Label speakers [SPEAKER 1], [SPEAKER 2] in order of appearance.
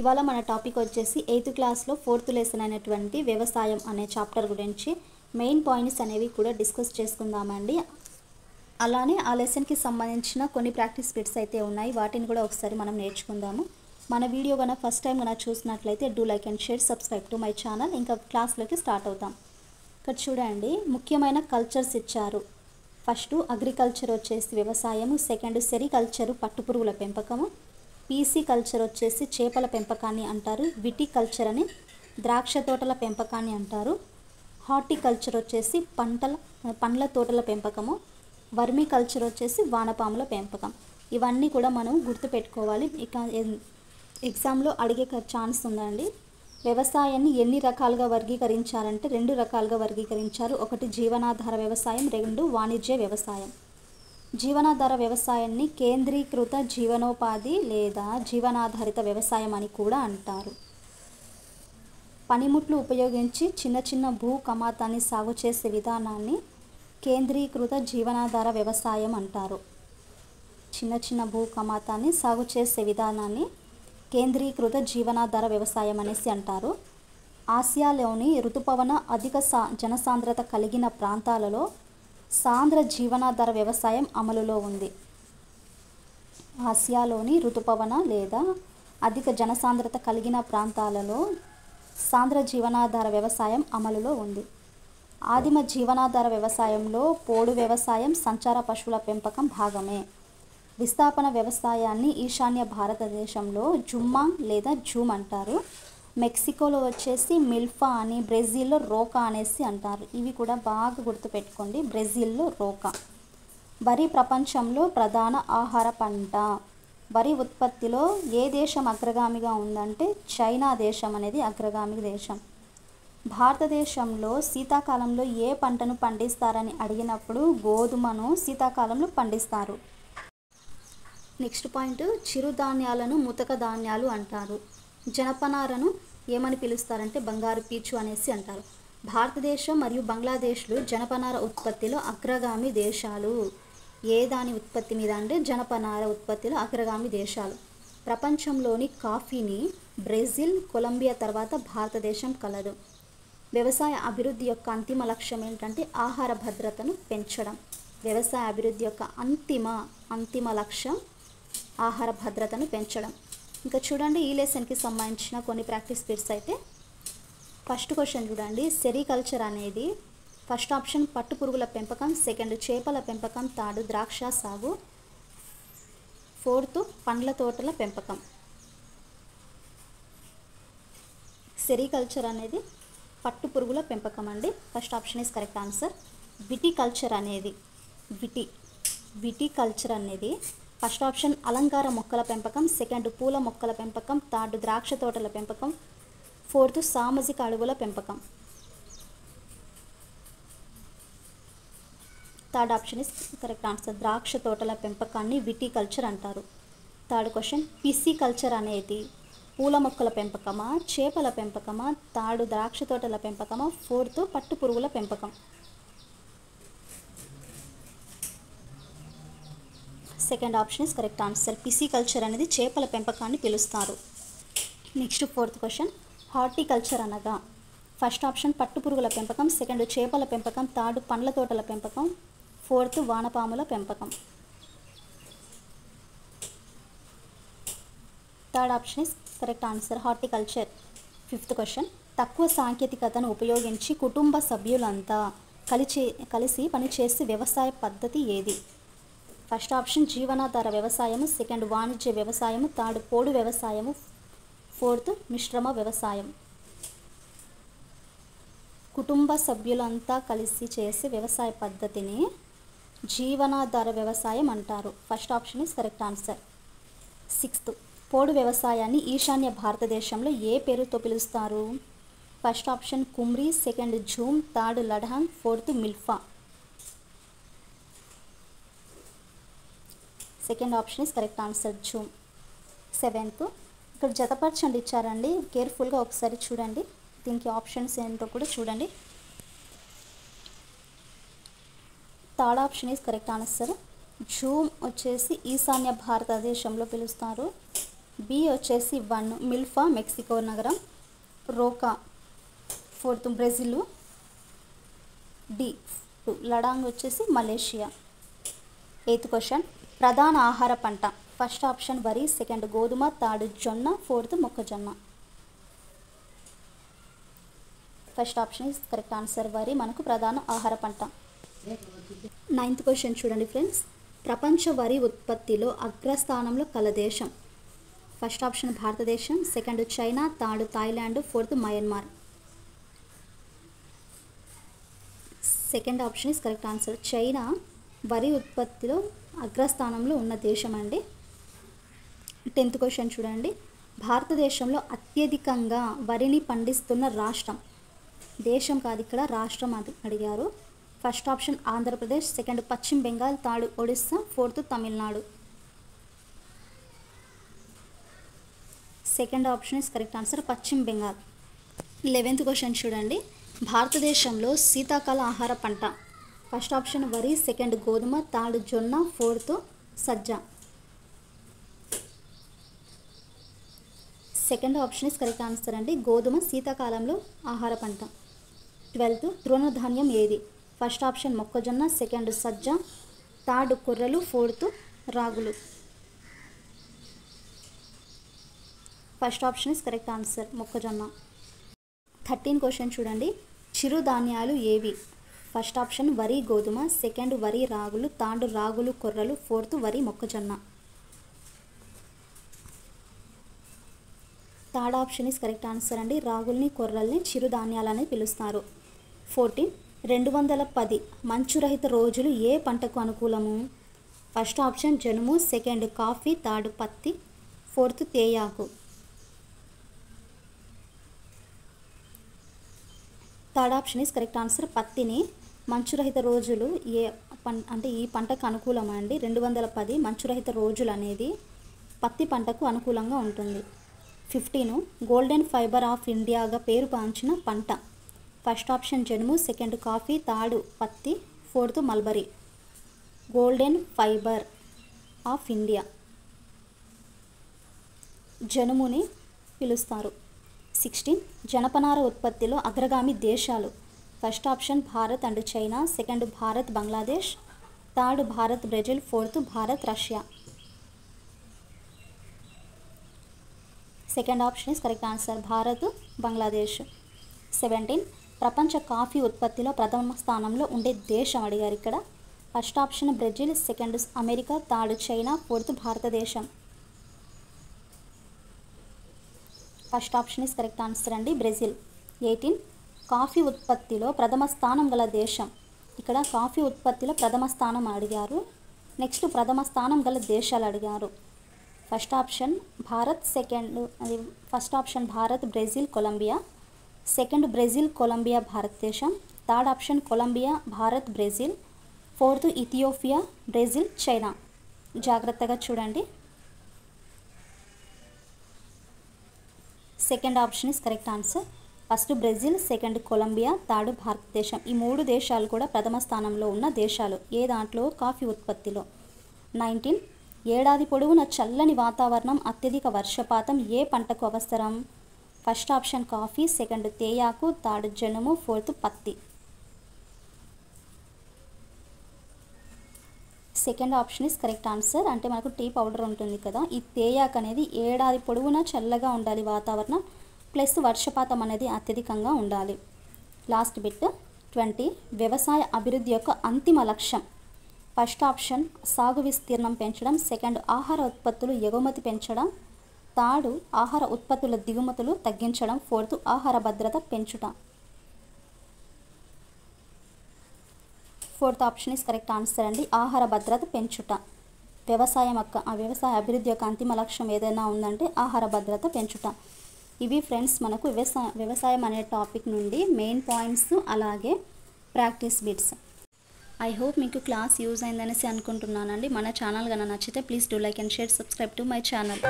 [SPEAKER 1] ఇవాళ మన టాపిక్ వచ్చేసి 8th క్లాస్లో 4th లెసన్ అయినటువంటి వ్యవసాయం అనే చాప్టర్ గురించి మెయిన్ పాయింట్స్ అనేవి కూడా డిస్కస్ చేసుకుందామండి. అలానే ఆ లెసన్కి సంబంధించిన కొన్ని ప్రాక్టీస్ బిట్స్ అయితే ఉన్నాయి, వాటిని కూడా ఒకసారి మనం నేర్చుకుందాము. మన వీడియో కనుక ఫస్ట్ టైం కనుక చూసినట్లయితే do like and share, subscribe to my channel. ఇంకా క్లాస్లోకి స్టార్ట్ అవుతాం. ఇక్కడ చూడండి, ముఖ్యమైన కల్చర్స్ ఇచ్చారు. ఫస్ట్ అగ్రికల్చర్ వచ్చేసి వ్యవసాయము, సెకండ్ సెరికల్చరు పట్టుపురుగుల పెంపకము, పీసీ కల్చర్ వచ్చేసి చేపల పెంపకాన్ని అంటారు, విటికల్చర్ అని ద్రాక్ష తోటల పెంపకాన్ని అంటారు, హార్టికల్చర్ వచ్చేసి పండ్ల తోటల పెంపకము, వర్మీ కల్చర్ వచ్చేసి వానపాముల పెంపకం. ఇవన్నీ కూడా మనం గుర్తుపెట్టుకోవాలి. ఇక ఎగ్జామ్లో అడిగే ఛాన్స్ ఉందండి. వ్యవసాయాన్ని ఎన్ని రకాలుగా వర్గీకరించారంటే 2 రకాలుగా వర్గీకరించారు. ఒకటి జీవనాధార వ్యవసాయం, 2 వాణిజ్య వ్యవసాయం. జీవనాధార వ్యవసాయాన్ని కేంద్రీకృత జీవనోపాధి లేదా జీవనాధారిత వ్యవసాయం అని కూడా అంటారు. పనిముట్లు ఉపయోగించి చిన్న చిన్న భూ కమాతాన్ని సాగు చేసే విధానాన్ని కేంద్రీకృత జీవనాధార వ్యవసాయం అంటారు. చిన్న చిన్న భూ కమాతాన్ని సాగు చేసే విధానాన్ని కేంద్రీకృత జీవనాధార వ్యవసాయం అనేసి అంటారు. ఆసియాలోని ఋతుపవన అధిక జనసాంద్రత కలిగిన ప్రాంతాలలో సాంద్ర జీవనాధార వ్యవసాయం అమలులో ఉంది. ఆసియాలోని ఋతుపవన లేదా అధిక జనసాంద్రత కలిగిన ప్రాంతాలలో సాంద్ర జీవనాధార వ్యవసాయం అమలులో ఉంది. ఆదిమ జీవనాధార వ్యవసాయంలో పోడు వ్యవసాయం, సంచార పశువుల పెంపకం భాగమే. విస్థాపన వ్యవసాయాన్ని ఈశాన్య భారతదేశంలో జుమ్మాంగ్ లేదా జూమ్ అంటారు. మెక్సికోలో వచ్చేసి మిల్ఫా అని, బ్రెజిల్లో రోకా అనేసి అంటారు. ఇవి కూడా బాగా గుర్తుపెట్టుకోండి. బ్రెజిల్లో రోకా. వరి ప్రపంచంలో ప్రధాన ఆహార పంట. వరి ఉత్పత్తిలో ఏ దేశం అగ్రగామిగా ఉందంటే చైనా దేశం అనేది అగ్రగామి దేశం. భారతదేశంలో శీతాకాలంలో ఏ పంటను పండిస్తారని అడిగినప్పుడు గోధుమను శీతాకాలంలో పండిస్తారు. నెక్స్ట్ పాయింట్, చిరుధాన్యాలను ముతక ధాన్యాలు అంటారు. జనపనారను ఏమని పిలుస్తారంటే బంగారు పీచు అనేసి అంటారు. భారతదేశం మరియు బంగ్లాదేశ్లు జనపనార ఉత్పత్తిలో అగ్రగామి దేశాలు. ఏ దాని ఉత్పత్తి మీద అంటే జనపనార ఉత్పత్తిలో అగ్రగామి దేశాలు. ప్రపంచంలోని కాఫీని బ్రెజిల్, కొలంబియా తర్వాత భారతదేశం కలదు. వ్యవసాయ అభివృద్ధి యొక్క అంతిమ లక్ష్యం ఏంటంటే ఆహార భద్రతను పెంచడం. వ్యవసాయ అభివృద్ధి యొక్క అంతిమ లక్ష్యం ఆహార భద్రతను పెంచడం. ఇంకా చూడండి, ఈ లెసన్కి సంబంధించిన కొన్ని ప్రాక్టీస్ బిట్స్ అయితే ఫస్ట్ క్వశ్చన్ చూడండి. సెరికల్చర్ అనేది ఫస్ట్ ఆప్షన్ పట్టుపురుగుల పెంపకం, సెకండ్ చేపల పెంపకం, థర్డ్ ద్రాక్ష సాగు, ఫోర్త్ పండ్ల తోటల పెంపకం. సెరికల్చర్ అనేది పట్టుపురుగుల పెంపకం అండి. First option is correct answer. Viticulture అనేది విటికల్చర్ అనేది ఫస్ట్ ఆప్షన్ అలంకార మొక్కల పెంపకం, సెకండ్ పూల మొక్కల పెంపకం, థర్డ్ ద్రాక్ష తోటల పెంపకం, ఫోర్త్ సామాజిక అడవుల పెంపకం. Third option is correct answer. ద్రాక్ష తోటల పెంపకాన్ని విటికల్చర్ అంటారు. థర్డ్ క్వశ్చన్, పిసికల్చర్ అనేది పూల మొక్కల పెంపకమా, చేపల పెంపకమా, థర్డ్ ద్రాక్ష తోటల పెంపకమా, ఫోర్త్ పట్టు పురుగుల పెంపకం. Second option is correct answer. Pisciculture అనేది చేపల పెంపకాన్ని పిలుస్తారు. నెక్స్ట్ ఫోర్త్ క్వశ్చన్, హార్టికల్చర్ అనగా ఫస్ట్ ఆప్షన్ పట్టుపురుగుల పెంపకం, సెకండ్ చేపల పెంపకం, థర్డ్ పండ్ల తోటల పెంపకం, ఫోర్త్ వానపాముల పెంపకం. Third option is correct answer, horticulture. Fifth question, తక్కువ సాంకేతికతను ఉపయోగించి కుటుంబ సభ్యులంతా కలిసి పనిచేసే వ్యవసాయ పద్ధతి ఏది? ఫస్ట్ ఆప్షన్ జీవనాధార వ్యవసాయము, సెకండ్ వాణిజ్య వ్యవసాయము, థర్డ్ పోడు వ్యవసాయము, ఫోర్త్ మిశ్రమ వ్యవసాయం. కుటుంబ సభ్యులంతా కలిసి చేసే వ్యవసాయ పద్ధతిని జీవనాధార వ్యవసాయం అంటారు. First option is correct answer. Sixth, పోడు వ్యవసాయాన్ని ఈశాన్య భారతదేశంలో ఏ పేరుతో పిలుస్తారు? ఫస్ట్ ఆప్షన్ కుమ్రీ, సెకండ్ జూమ్, థర్డ్ లడాంగ్, ఫోర్త్ మిల్ఫా. Second option is correct answer, జూమ్. సెవెంత్, ఇక్కడ జతపరచండి ఇచ్చారండి, కేర్ఫుల్గా ఒకసారి చూడండి. దీనికి ఆప్షన్స్ ఏంటో కూడా చూడండి. Third option is correct answer. Zoom వచ్చేసి ఈశాన్య భారతదేశంలో పిలుస్తారు. బి వచ్చేసి 1 మిల్ఫా మెక్సికో నగరం. రోకా 4th బ్రెజిల్. డి 2 లడాంగ్ వచ్చేసి మలేషియా. 8th క్వశ్చన్ ప్రధాన ఆహార పంట. ఫస్ట్ ఆప్షన్ వరి, సెకండ్ గోధుమ, థర్డ్ జొన్న, 4th మొక్కజొన్న. First option is correct answer. వరి మనకు ప్రధాన ఆహార పంట. 9th క్వశ్చన్ చూడండి ఫ్రెండ్స్. ప్రపంచ వరి ఉత్పత్తిలో అగ్రస్థానంలో కల దేశం. ఫస్ట్ ఆప్షన్ భారతదేశం, second China, third Thailand, 4th Myanmar. Second option is correct answer. China వరి ఉత్పత్తిలో అగ్రస్థానంలో ఉన్న దేశం అండి. 10th క్వశ్చన్ చూడండి. భారతదేశంలో అత్యధికంగా వరిని పండిస్తున్న రాష్ట్రం. దేశం కాదు ఇక్కడ రాష్ట్రం అడిగారు. ఫస్ట్ ఆప్షన్ ఆంధ్రప్రదేశ్, సెకండ్ పశ్చిమ Bengal, third Odisha, 4th Tamil Nadu. Second option is correct answer పశ్చిమ బెంగాల్. 11th క్వశ్చన్ చూడండి. భారతదేశంలో శీతాకాల ఆహార పంట. ఫస్ట్ ఆప్షన్ వరి, సెకండ్ గోధుమ, థర్డ్ జొన్న, 4th సజ్జ. Second option is correct answer అండి. గోధుమ శీతాకాలంలో ఆహార పంట. 12th తృణధాన్యం ఏది. ఫస్ట్ ఆప్షన్ మొక్కజొన్న, సెకండ్ సజ్జ, థర్డ్ కొర్రలు, 4th రాగులు. First option is correct answer మొక్కజొన్న. 13th క్వశ్చన్ చూడండి. చిరుధాన్యాలు ఏవి. ఫస్ట్ ఆప్షన్ వరి గోధుమ, సెకండ్ వరి రాగులు, థర్డ్ రాగులు కొర్రలు, 4th వరి మొక్కజొన్న. Third option is correct answer అండి. రాగుల్ని కొర్రల్ని చిరుధాన్యాలని పిలుస్తారు. 14 210 మంచురహిత రోజులు ఏ పంటకు అనుకూలము. ఫస్ట్ ఆప్షన్ జనుము, సెకండ్ కాఫీ, థర్డ్ పత్తి, 4th తేయాకు. Third option is correct answer. పత్తిని మంచురహిత రోజులు ఈ పంటకు అనుకూలం అండి. 210 మంచురహిత రోజులు అనేది పత్తి పంటకు అనుకూలంగా ఉంటుంది. 15 గోల్డెన్ ఫైబర్ ఆఫ్ ఇండియాగా పేరు పాంచిన పంట. ఫస్ట్ ఆప్షన్ జనుము, సెకండ్ కాఫీ, థర్డ్ పత్తి, 4th మల్బరీ. గోల్డెన్ ఫైబర్ ఆఫ్ ఇండియా జనుముని పిలుస్తారు. 16 జనపనార ఉత్పత్తిలో అగ్రగామి దేశాలు. First option Bharat and China, second Bharat Bangladesh, third Bharat Brazil, 4th Bharat Russia. Second option is correct answer Bharat Bangladesh. 17 ప్రపంచ కాఫీ ఉత్పత్తిలో ప్రథమ స్థానంలో ఉండే దేశం అడిగారు ఇక్కడ. First option Brazil, second America, third China, 4th భారతదేశం. First option is correct answer అండి బ్రెజిల్. 18 కాఫీ ఉత్పత్తిలో ప్రథమ స్థానం గల దేశం. ఇక్కడ కాఫీ ఉత్పత్తిలో ప్రథమ స్థానం అడిగారు. నెక్స్ట్ ప్రథమ స్థానం గల దేశాలు అడిగారు. First option Bharat, first option Bharat, Brazil, Colombia, second Brazil, Colombia, భారతదేశం, third option Colombia, Bharat, Brazil, 4th Ethiopia, Brazil, China. జాగ్రత్తగా చూడండి. Second option is correct answer. First Brazil, second Colombia, third భారతదేశం. ఈ 3 దేశాలు కూడా ప్రథమ స్థానంలో ఉన్న దేశాలు ఏ దాంట్లో కాఫీ ఉత్పత్తిలో. 19 ఏడాది పొడవునా చల్లని వాతావరణం, అత్యధిక వర్షపాతం ఏ పంటకు అవసరం. ఫస్ట్ ఆప్షన్ కాఫీ, సెకండ్ తేయాకు, థర్డ్ జనుము, 4th పత్తి. Second option is correct answer. అంటే మనకు టీ పౌడర్ ఉంటుంది కదా, ఈ తేయాకు అనేది ఏడాది పొడవునా చల్లగా ఉండాలి వాతావరణం, ప్లస్ వర్షపాతం అనేది అత్యధికంగా ఉండాలి. లాస్ట్ బిట్ 20 వ్యవసాయ అభివృద్ధి యొక్క అంతిమ లక్ష్యం. ఫస్ట్ ఆప్షన్ సాగు విస్తీర్ణం పెంచడం, సెకండ్ ఆహార ఉత్పత్తులు ఎగుమతి పెంచడం, థర్డ్ ఆహార ఉత్పత్తుల దిగుమతులు తగ్గించడం, 4th ఆహార భద్రత పెంచుట. 4th option is correct answer అండి. ఆహార భద్రత పెంచుట. వ్యవసాయ అభివృద్ధి యొక్క అంతిమ లక్ష్యం ఏదైనా ఉందంటే ఆహార భద్రత పెంచుట. ఇవి ఫ్రెండ్స్ మనకు వ్యవసాయం అనే టాపిక్ నుండి మెయిన్ పాయింట్స్, అలాగే ప్రాక్టీస్ బిట్స్. ఐ హోప్ మీకు క్లాస్ యూజ్ అయిందనేసి అనుకుంటున్నానండి. మన ఛానల్ కనుక నచ్చితే please do like and share, subscribe to my channel.